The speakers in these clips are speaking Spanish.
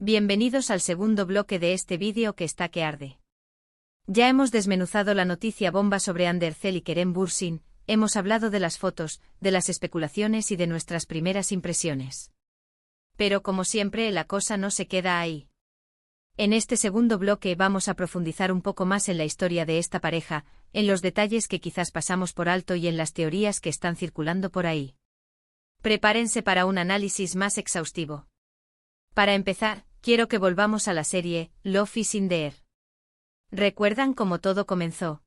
Bienvenidos al segundo bloque de este vídeo que está que arde. Ya hemos desmenuzado la noticia bomba sobre Andercel y Kerem Bürsin, hemos hablado de las fotos, de las especulaciones y de nuestras primeras impresiones. Pero como siempre, la cosa no se queda ahí. En este segundo bloque vamos a profundizar un poco más en la historia de esta pareja, en los detalles que quizás pasamos por alto y en las teorías que están circulando por ahí. Prepárense para un análisis más exhaustivo. Para empezar, quiero que volvamos a la serie Love is in the Air. ¿Recuerdan cómo todo comenzó?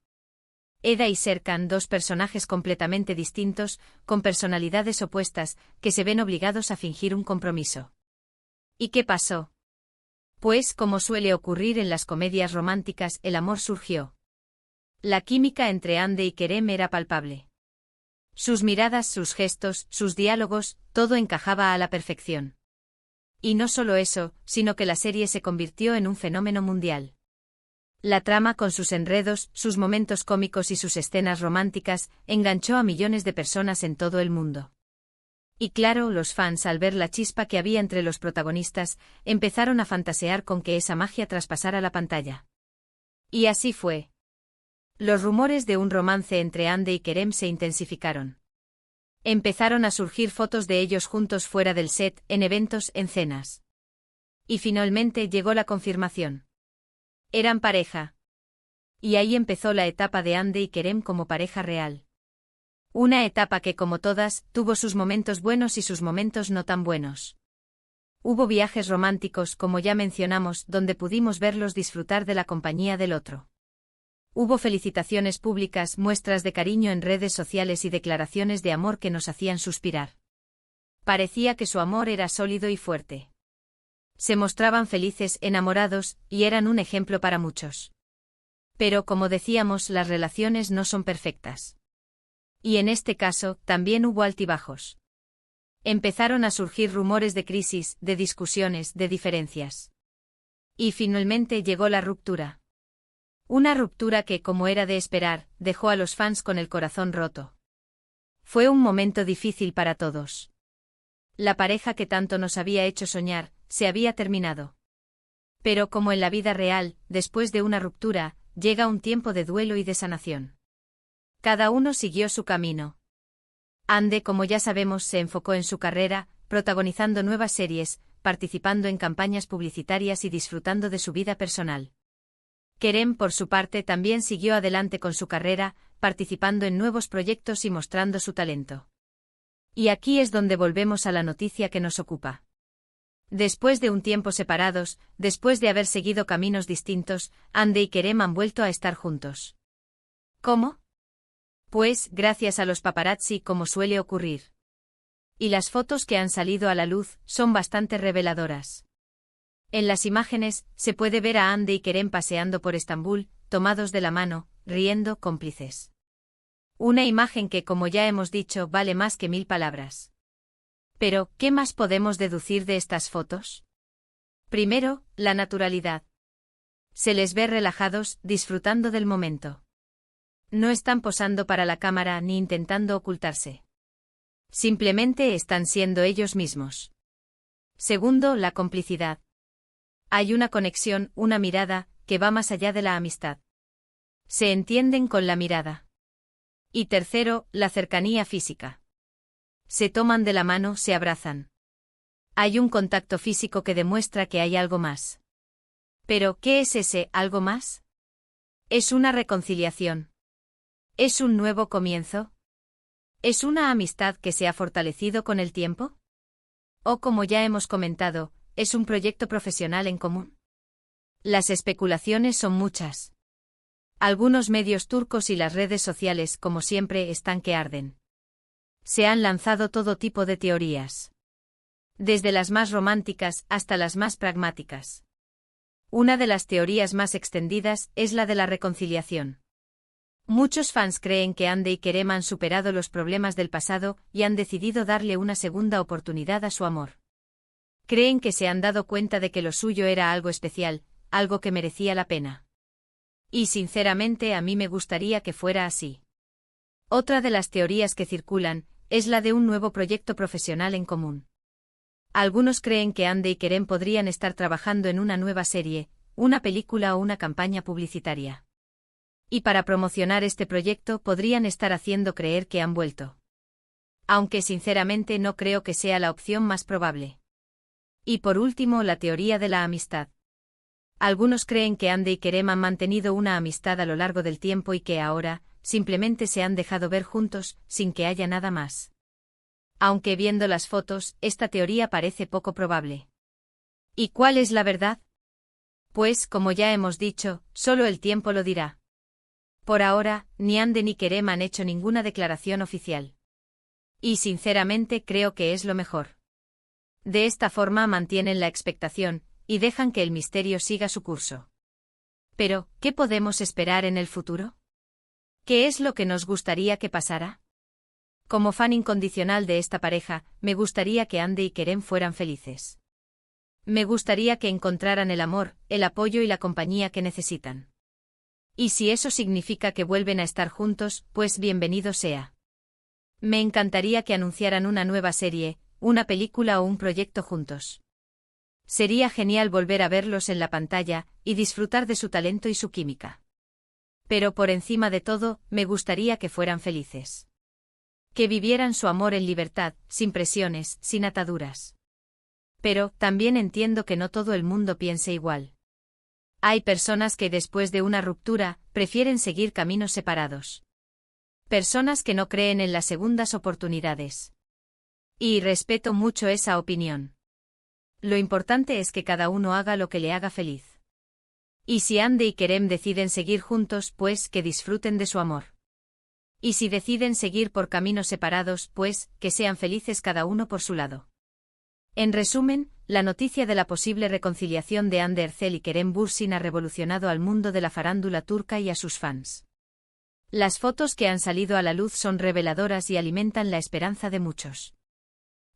Eda y Serkan, dos personajes completamente distintos, con personalidades opuestas, que se ven obligados a fingir un compromiso. ¿Y qué pasó? Pues, como suele ocurrir en las comedias románticas, el amor surgió. La química entre Hande y Kerem era palpable. Sus miradas, sus gestos, sus diálogos, todo encajaba a la perfección. Y no solo eso, sino que la serie se convirtió en un fenómeno mundial. La trama, con sus enredos, sus momentos cómicos y sus escenas románticas, enganchó a millones de personas en todo el mundo. Y claro, los fans, al ver la chispa que había entre los protagonistas, empezaron a fantasear con que esa magia traspasara la pantalla. Y así fue. Los rumores de un romance entre Hande y Kerem se intensificaron. Empezaron a surgir fotos de ellos juntos fuera del set, en eventos, en cenas. Y finalmente llegó la confirmación. Eran pareja. Y ahí empezó la etapa de Hande y Kerem como pareja real. Una etapa que, como todas, tuvo sus momentos buenos y sus momentos no tan buenos. Hubo viajes románticos, como ya mencionamos, donde pudimos verlos disfrutar de la compañía del otro. Hubo felicitaciones públicas, muestras de cariño en redes sociales y declaraciones de amor que nos hacían suspirar. Parecía que su amor era sólido y fuerte. Se mostraban felices, enamorados, y eran un ejemplo para muchos. Pero, como decíamos, las relaciones no son perfectas. Y en este caso, también hubo altibajos. Empezaron a surgir rumores de crisis, de discusiones, de diferencias. Y finalmente llegó la ruptura. Una ruptura que, como era de esperar, dejó a los fans con el corazón roto. Fue un momento difícil para todos. La pareja que tanto nos había hecho soñar, se había terminado. Pero como en la vida real, después de una ruptura, llega un tiempo de duelo y de sanación. Cada uno siguió su camino. Hande, como ya sabemos, se enfocó en su carrera, protagonizando nuevas series, participando en campañas publicitarias y disfrutando de su vida personal. Kerem, por su parte, también siguió adelante con su carrera, participando en nuevos proyectos y mostrando su talento. Y aquí es donde volvemos a la noticia que nos ocupa. Después de un tiempo separados, después de haber seguido caminos distintos, Hande y Kerem han vuelto a estar juntos. ¿Cómo? Pues, gracias a los paparazzi, como suele ocurrir. Y las fotos que han salido a la luz son bastante reveladoras. En las imágenes, se puede ver a Hande y Kerem paseando por Estambul, tomados de la mano, riendo, cómplices. Una imagen que, como ya hemos dicho, vale más que 1000 palabras. Pero, ¿qué más podemos deducir de estas fotos? Primero, la naturalidad. Se les ve relajados, disfrutando del momento. No están posando para la cámara ni intentando ocultarse. Simplemente están siendo ellos mismos. Segundo, la complicidad. Hay una conexión, una mirada, que va más allá de la amistad. Se entienden con la mirada. Y tercero, la cercanía física. Se toman de la mano, se abrazan. Hay un contacto físico que demuestra que hay algo más. Pero, ¿qué es ese algo más? ¿Es una reconciliación? ¿Es un nuevo comienzo? ¿Es una amistad que se ha fortalecido con el tiempo? O, como ya hemos comentado, ¿es un proyecto profesional en común? Las especulaciones son muchas. Algunos medios turcos y las redes sociales, como siempre, están que arden. Se han lanzado todo tipo de teorías. Desde las más románticas hasta las más pragmáticas. Una de las teorías más extendidas es la de la reconciliación. Muchos fans creen que Hande y Kerem han superado los problemas del pasado y han decidido darle una segunda oportunidad a su amor. Creen que se han dado cuenta de que lo suyo era algo especial, algo que merecía la pena. Y sinceramente a mí me gustaría que fuera así. Otra de las teorías que circulan es la de un nuevo proyecto profesional en común. Algunos creen que Hande y Kerem podrían estar trabajando en una nueva serie, una película o una campaña publicitaria. Y para promocionar este proyecto podrían estar haciendo creer que han vuelto. Aunque sinceramente no creo que sea la opción más probable. Y por último, la teoría de la amistad. Algunos creen que Hande y Kerem han mantenido una amistad a lo largo del tiempo y que ahora, simplemente se han dejado ver juntos, sin que haya nada más. Aunque viendo las fotos, esta teoría parece poco probable. ¿Y cuál es la verdad? Pues, como ya hemos dicho, solo el tiempo lo dirá. Por ahora, ni Hande ni Kerem han hecho ninguna declaración oficial. Y sinceramente creo que es lo mejor. De esta forma mantienen la expectación, y dejan que el misterio siga su curso. Pero, ¿qué podemos esperar en el futuro? ¿Qué es lo que nos gustaría que pasara? Como fan incondicional de esta pareja, me gustaría que Hande y Kerem fueran felices. Me gustaría que encontraran el amor, el apoyo y la compañía que necesitan. Y si eso significa que vuelven a estar juntos, pues bienvenido sea. Me encantaría que anunciaran una nueva serie, una película o un proyecto juntos. Sería genial volver a verlos en la pantalla y disfrutar de su talento y su química. Pero por encima de todo, me gustaría que fueran felices. Que vivieran su amor en libertad, sin presiones, sin ataduras. Pero, también entiendo que no todo el mundo piense igual. Hay personas que después de una ruptura, prefieren seguir caminos separados. Personas que no creen en las segundas oportunidades. Y respeto mucho esa opinión. Lo importante es que cada uno haga lo que le haga feliz. Y si Hande y Kerem deciden seguir juntos, pues que disfruten de su amor. Y si deciden seguir por caminos separados, pues que sean felices cada uno por su lado. En resumen, la noticia de la posible reconciliación de Hande Erçel y Kerem Bürsin ha revolucionado al mundo de la farándula turca y a sus fans. Las fotos que han salido a la luz son reveladoras y alimentan la esperanza de muchos.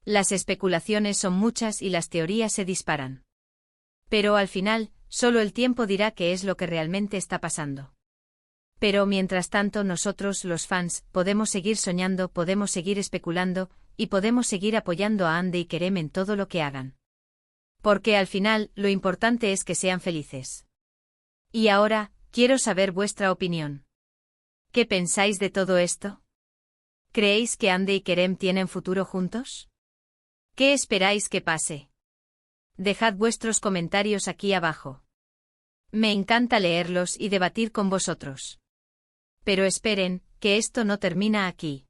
Las especulaciones son muchas y las teorías se disparan. Pero al final, solo el tiempo dirá qué es lo que realmente está pasando. Pero mientras tanto nosotros, los fans, podemos seguir soñando, podemos seguir especulando, y podemos seguir apoyando a Hande y Kerem en todo lo que hagan. Porque al final, lo importante es que sean felices. Y ahora, quiero saber vuestra opinión. ¿Qué pensáis de todo esto? ¿Creéis que Hande y Kerem tienen futuro juntos? ¿Qué esperáis que pase? Dejad vuestros comentarios aquí abajo. Me encanta leerlos y debatir con vosotros. Pero esperen, que esto no termina aquí.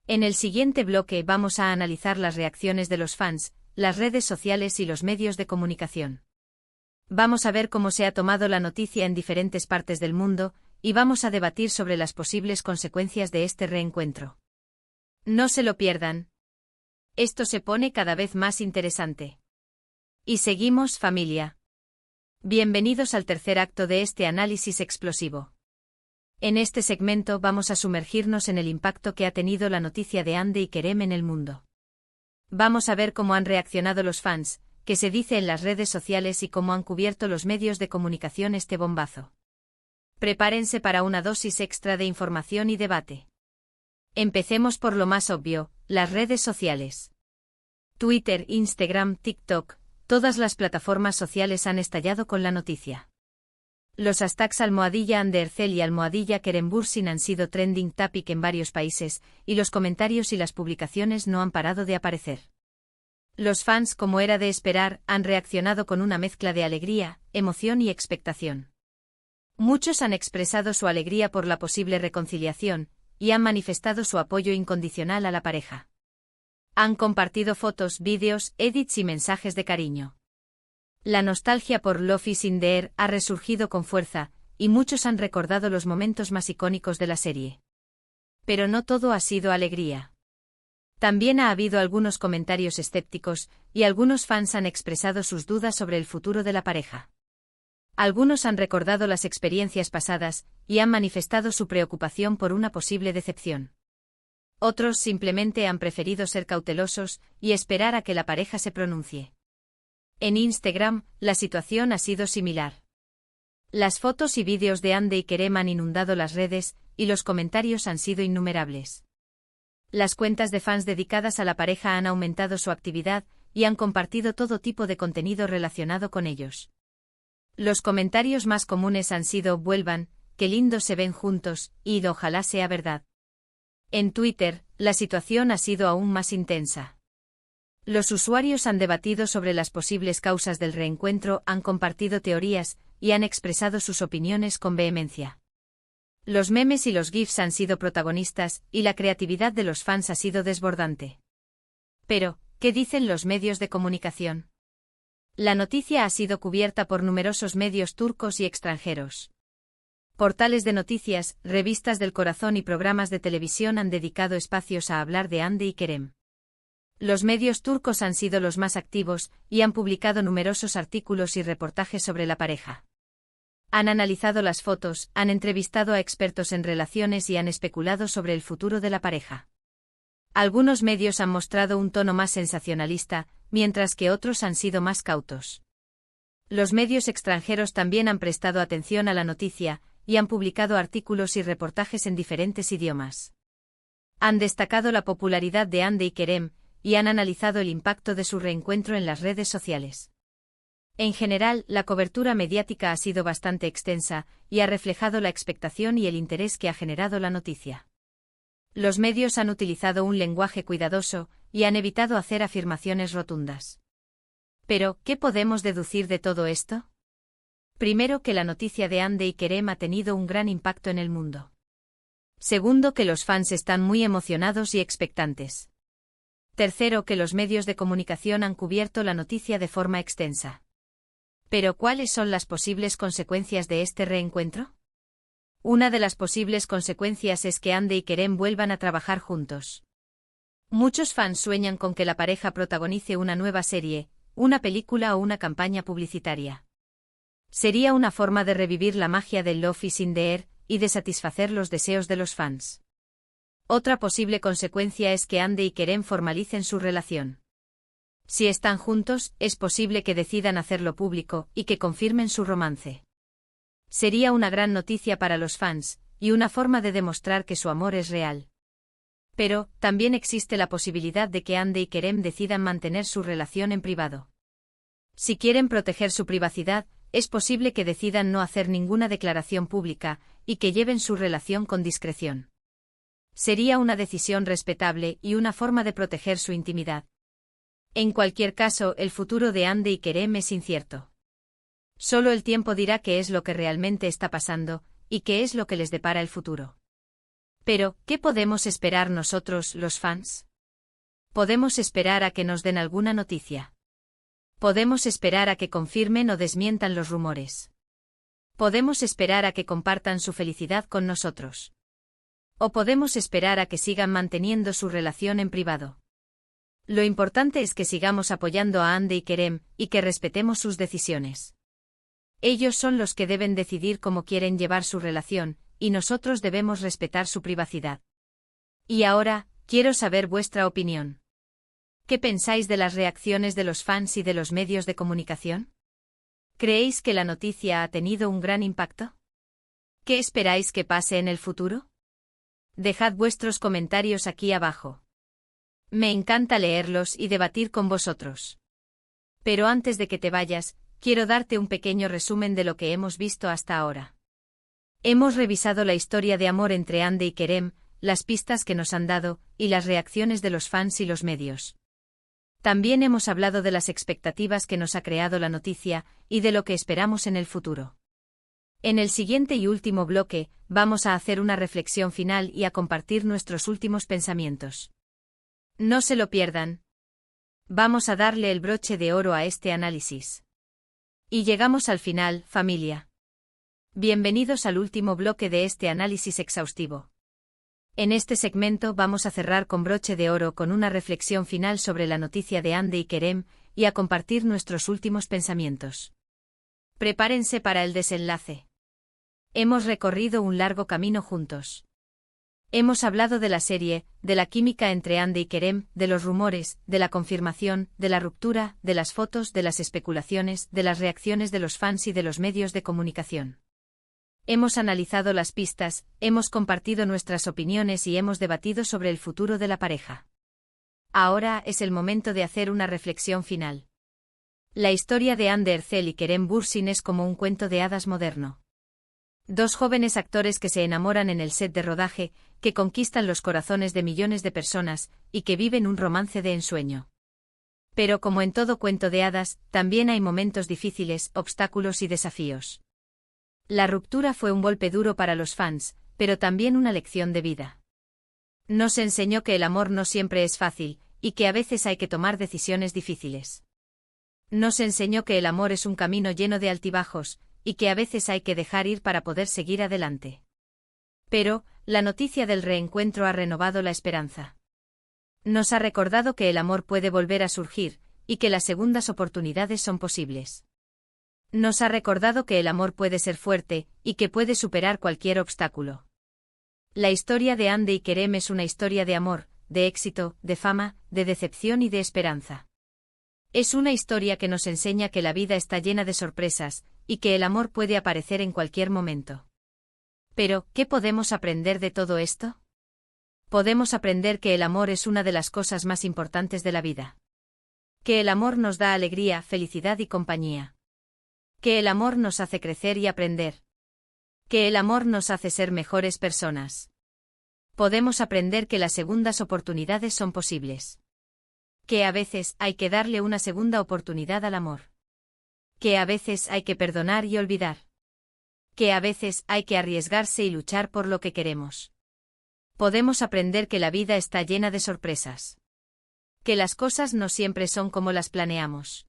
En el siguiente bloque vamos a analizar las reacciones de los fans, las redes sociales y los medios de comunicación. Vamos a ver cómo se ha tomado la noticia en diferentes partes del mundo, y vamos a debatir sobre las posibles consecuencias de este reencuentro. No se lo pierdan. Esto se pone cada vez más interesante. Y seguimos, familia. Bienvenidos al tercer acto de este análisis explosivo. En este segmento vamos a sumergirnos en el impacto que ha tenido la noticia de Hande y Kerem en el mundo. Vamos a ver cómo han reaccionado los fans, qué se dice en las redes sociales y cómo han cubierto los medios de comunicación este bombazo. Prepárense para una dosis extra de información y debate. Empecemos por lo más obvio, las redes sociales. Twitter, Instagram, TikTok, todas las plataformas sociales han estallado con la noticia. Los hashtags _Hande Erçel y _Kerem Bürsin han sido trending topic en varios países, y los comentarios y las publicaciones no han parado de aparecer. Los fans, como era de esperar, han reaccionado con una mezcla de alegría, emoción y expectación. Muchos han expresado su alegría por la posible reconciliación, y han manifestado su apoyo incondicional a la pareja. Han compartido fotos, vídeos, edits y mensajes de cariño. La nostalgia por Love is in the air ha resurgido con fuerza, y muchos han recordado los momentos más icónicos de la serie. Pero no todo ha sido alegría. También ha habido algunos comentarios escépticos, y algunos fans han expresado sus dudas sobre el futuro de la pareja. Algunos han recordado las experiencias pasadas, y han manifestado su preocupación por una posible decepción. Otros simplemente han preferido ser cautelosos, y esperar a que la pareja se pronuncie. En Instagram, la situación ha sido similar. Las fotos y vídeos de Hande y Kerem han inundado las redes, y los comentarios han sido innumerables. Las cuentas de fans dedicadas a la pareja han aumentado su actividad, y han compartido todo tipo de contenido relacionado con ellos. Los comentarios más comunes han sido "vuelvan", "qué lindos se ven juntos", y "ojalá sea verdad". En Twitter, la situación ha sido aún más intensa. Los usuarios han debatido sobre las posibles causas del reencuentro, han compartido teorías, y han expresado sus opiniones con vehemencia. Los memes y los GIFs han sido protagonistas, y la creatividad de los fans ha sido desbordante. Pero, ¿qué dicen los medios de comunicación? La noticia ha sido cubierta por numerosos medios turcos y extranjeros. Portales de noticias, revistas del corazón y programas de televisión han dedicado espacios a hablar de Hande y Kerem. Los medios turcos han sido los más activos, y han publicado numerosos artículos y reportajes sobre la pareja. Han analizado las fotos, han entrevistado a expertos en relaciones y han especulado sobre el futuro de la pareja. Algunos medios han mostrado un tono más sensacionalista, mientras que otros han sido más cautos. Los medios extranjeros también han prestado atención a la noticia, y han publicado artículos y reportajes en diferentes idiomas. Han destacado la popularidad de Hande y Kerem, y han analizado el impacto de su reencuentro en las redes sociales. En general, la cobertura mediática ha sido bastante extensa, y ha reflejado la expectación y el interés que ha generado la noticia. Los medios han utilizado un lenguaje cuidadoso, y han evitado hacer afirmaciones rotundas. Pero, ¿qué podemos deducir de todo esto? Primero, que la noticia de Hande y Kerem ha tenido un gran impacto en el mundo. Segundo, que los fans están muy emocionados y expectantes. Tercero, que los medios de comunicación han cubierto la noticia de forma extensa. Pero, ¿cuáles son las posibles consecuencias de este reencuentro? Una de las posibles consecuencias es que Hande y Kerem vuelvan a trabajar juntos. Muchos fans sueñan con que la pareja protagonice una nueva serie, una película o una campaña publicitaria. Sería una forma de revivir la magia del Love is in the air, y de satisfacer los deseos de los fans. Otra posible consecuencia es que Hande y Kerem formalicen su relación. Si están juntos, es posible que decidan hacerlo público, y que confirmen su romance. Sería una gran noticia para los fans, y una forma de demostrar que su amor es real. Pero, también existe la posibilidad de que Hande y Kerem decidan mantener su relación en privado. Si quieren proteger su privacidad, es posible que decidan no hacer ninguna declaración pública, y que lleven su relación con discreción. Sería una decisión respetable y una forma de proteger su intimidad. En cualquier caso, el futuro de Hande y Kerem es incierto. Solo el tiempo dirá qué es lo que realmente está pasando, y qué es lo que les depara el futuro. Pero, ¿qué podemos esperar nosotros, los fans? Podemos esperar a que nos den alguna noticia. Podemos esperar a que confirmen o desmientan los rumores. Podemos esperar a que compartan su felicidad con nosotros. O podemos esperar a que sigan manteniendo su relación en privado. Lo importante es que sigamos apoyando a Hande y Kerem, y que respetemos sus decisiones. Ellos son los que deben decidir cómo quieren llevar su relación, y nosotros debemos respetar su privacidad. Y ahora, quiero saber vuestra opinión. ¿Qué pensáis de las reacciones de los fans y de los medios de comunicación? ¿Creéis que la noticia ha tenido un gran impacto? ¿Qué esperáis que pase en el futuro? Dejad vuestros comentarios aquí abajo. Me encanta leerlos y debatir con vosotros. Pero antes de que te vayas, quiero darte un pequeño resumen de lo que hemos visto hasta ahora. Hemos revisado la historia de amor entre Hande y Kerem, las pistas que nos han dado, y las reacciones de los fans y los medios. También hemos hablado de las expectativas que nos ha creado la noticia, y de lo que esperamos en el futuro. En el siguiente y último bloque, vamos a hacer una reflexión final y a compartir nuestros últimos pensamientos. No se lo pierdan. Vamos a darle el broche de oro a este análisis. Y llegamos al final, familia. Bienvenidos al último bloque de este análisis exhaustivo. En este segmento vamos a cerrar con broche de oro con una reflexión final sobre la noticia de Hande y Kerem, y a compartir nuestros últimos pensamientos. Prepárense para el desenlace. Hemos recorrido un largo camino juntos. Hemos hablado de la serie, de la química entre Hande y Kerem, de los rumores, de la confirmación, de la ruptura, de las fotos, de las especulaciones, de las reacciones de los fans y de los medios de comunicación. Hemos analizado las pistas, hemos compartido nuestras opiniones y hemos debatido sobre el futuro de la pareja. Ahora es el momento de hacer una reflexión final. La historia de Ander Zel y Kerem Bürsin es como un cuento de hadas moderno. Dos jóvenes actores que se enamoran en el set de rodaje, que conquistan los corazones de millones de personas, y que viven un romance de ensueño. Pero como en todo cuento de hadas, también hay momentos difíciles, obstáculos y desafíos. La ruptura fue un golpe duro para los fans, pero también una lección de vida. Nos enseñó que el amor no siempre es fácil, y que a veces hay que tomar decisiones difíciles. Nos enseñó que el amor es un camino lleno de altibajos, y que a veces hay que dejar ir para poder seguir adelante. Pero, la noticia del reencuentro ha renovado la esperanza. Nos ha recordado que el amor puede volver a surgir, y que las segundas oportunidades son posibles. Nos ha recordado que el amor puede ser fuerte, y que puede superar cualquier obstáculo. La historia de Hande y Kerem es una historia de amor, de éxito, de fama, de decepción y de esperanza. Es una historia que nos enseña que la vida está llena de sorpresas, y que el amor puede aparecer en cualquier momento. Pero, ¿qué podemos aprender de todo esto? Podemos aprender que el amor es una de las cosas más importantes de la vida. Que el amor nos da alegría, felicidad y compañía. Que el amor nos hace crecer y aprender. Que el amor nos hace ser mejores personas. Podemos aprender que las segundas oportunidades son posibles. Que a veces hay que darle una segunda oportunidad al amor. Que a veces hay que perdonar y olvidar. Que a veces hay que arriesgarse y luchar por lo que queremos. Podemos aprender que la vida está llena de sorpresas. Que las cosas no siempre son como las planeamos.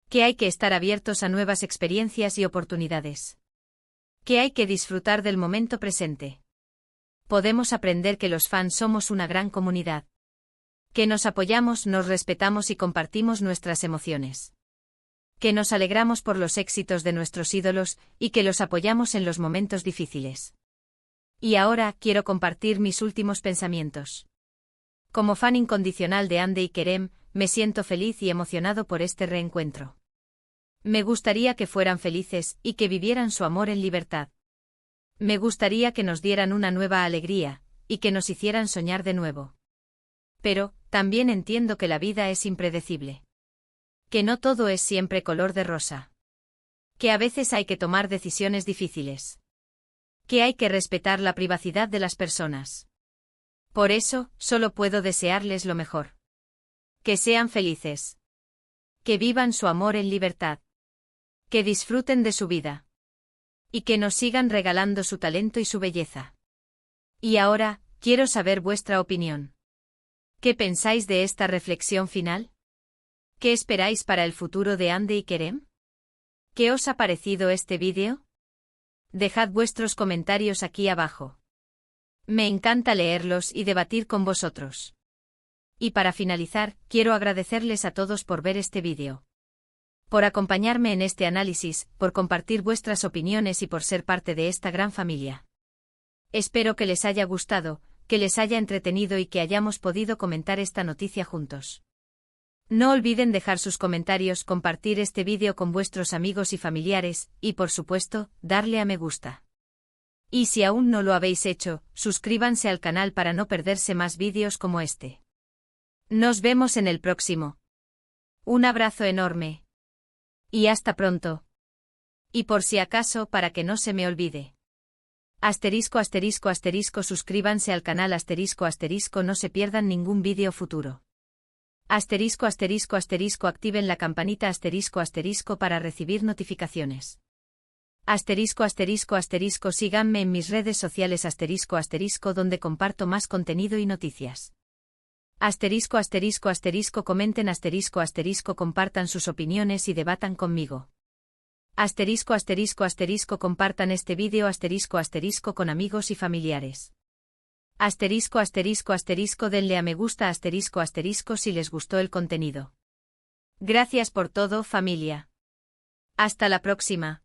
Que hay que estar abiertos a nuevas experiencias y oportunidades. Que hay que disfrutar del momento presente. Podemos aprender que los fans somos una gran comunidad. Que nos apoyamos, nos respetamos y compartimos nuestras emociones. Que nos alegramos por los éxitos de nuestros ídolos, y que los apoyamos en los momentos difíciles. Y ahora quiero compartir mis últimos pensamientos. Como fan incondicional de Hande y Kerem, me siento feliz y emocionado por este reencuentro. Me gustaría que fueran felices, y que vivieran su amor en libertad. Me gustaría que nos dieran una nueva alegría, y que nos hicieran soñar de nuevo. Pero, también entiendo que la vida es impredecible. Que no todo es siempre color de rosa. Que a veces hay que tomar decisiones difíciles. Que hay que respetar la privacidad de las personas. Por eso, solo puedo desearles lo mejor. Que sean felices. Que vivan su amor en libertad. Que disfruten de su vida. Y que nos sigan regalando su talento y su belleza. Y ahora, quiero saber vuestra opinión. ¿Qué pensáis de esta reflexión final? ¿Qué esperáis para el futuro de Hande y Kerem? ¿Qué os ha parecido este vídeo? Dejad vuestros comentarios aquí abajo. Me encanta leerlos y debatir con vosotros. Y para finalizar, quiero agradecerles a todos por ver este vídeo. Por acompañarme en este análisis, por compartir vuestras opiniones y por ser parte de esta gran familia. Espero que les haya gustado, que les haya entretenido y que hayamos podido comentar esta noticia juntos. No olviden dejar sus comentarios, compartir este vídeo con vuestros amigos y familiares, y por supuesto, darle a me gusta. Y si aún no lo habéis hecho, suscríbanse al canal para no perderse más vídeos como este. Nos vemos en el próximo. Un abrazo enorme. Y hasta pronto. Y por si acaso, para que no se me olvide. Asterisco asterisco asterisco suscríbanse al canal asterisco asterisco no se pierdan ningún vídeo futuro. Asterisco asterisco asterisco activen la campanita asterisco asterisco para recibir notificaciones. Asterisco asterisco asterisco síganme en mis redes sociales asterisco asterisco donde comparto más contenido y noticias. Asterisco asterisco asterisco comenten asterisco asterisco compartan sus opiniones y debatan conmigo. Asterisco asterisco asterisco compartan este vídeo asterisco asterisco con amigos y familiares. Asterisco asterisco asterisco denle a me gusta asterisco asterisco si les gustó el contenido. Gracias por todo, familia. Hasta la próxima.